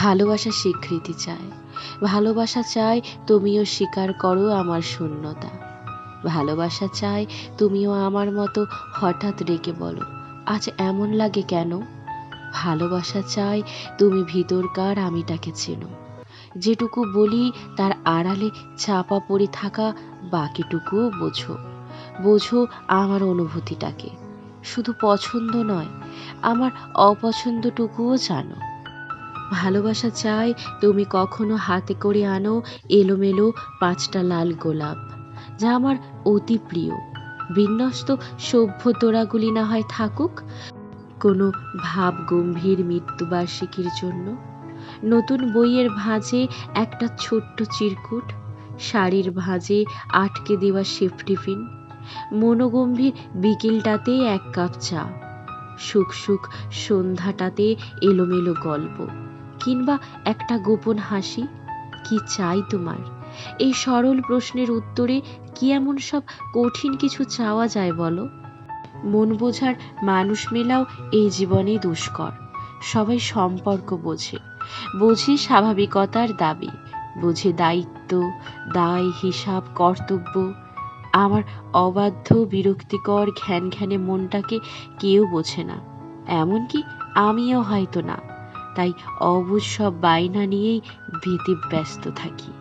ভালোবাসা স্বীকৃতি চায়। ভালোবাসা চায় তুমিও স্বীকার করো আমার শূন্যতা। ভালোবাসা চায় তুমিও আমার মতো হঠাৎ রেগে বলো, আজ এমন লাগে কেন? ভালোবাসা চায় তুমি ভিতরকার আমিটাকে চেনো। যেটুকু বলি তার আড়ালে চাপা পড়ে থাকা বাকিটুকুও বোঝো। বোঝো আমার অনুভূতিটাকে। শুধু পছন্দ নয়, আমার অপছন্দটুকুও জানো। ভালোবাসা চায় তুমি কখনো হাতে করে আনো এলোমেলো ৫টা লাল গোলাপ, যা আমার অতি প্রিয়। বিন্যস্ত সভ্য তোড়াগুলি না হয় থাকুক কোনো ভাব গম্ভীর মৃত্যুবার্ষিকীর জন্য। নতুন বইয়ের ভাঁজে একটা ছোট্ট চিরকুট, শাড়ির ভাঁজে আটকে দেওয়া সেফটি পিন, মনোগম্ভীর বিকেলটাতে ১ কাপ চা, সুখ সুখ সন্ধ্যাটাতে এলোমেলো গল্প, কিংবা একটা গোপন হাসি। কি চাই তোমার? এই সরল প্রশ্নের উত্তরে কি এমন সব কঠিন কিছু চাওয়া যায় বলো? মন বোঝার মানুষ মেলাও এই জীবনে দুষ্কর। সবাই সম্পর্ক বোঝে, বোঝে স্বাভাবিকতার দাবি, বোঝে দায়িত্ব, দায়, হিসাব, কর্তব্য। আমার অবাধ্য বিরক্তিকর ঘ্যানঘ্যানে মনটাকে কেউ বোঝে না, এমনকি আমিও হয়তো না। তাই অবুঝ সব বায়না নিয়েই ব্যস্ত থাকি।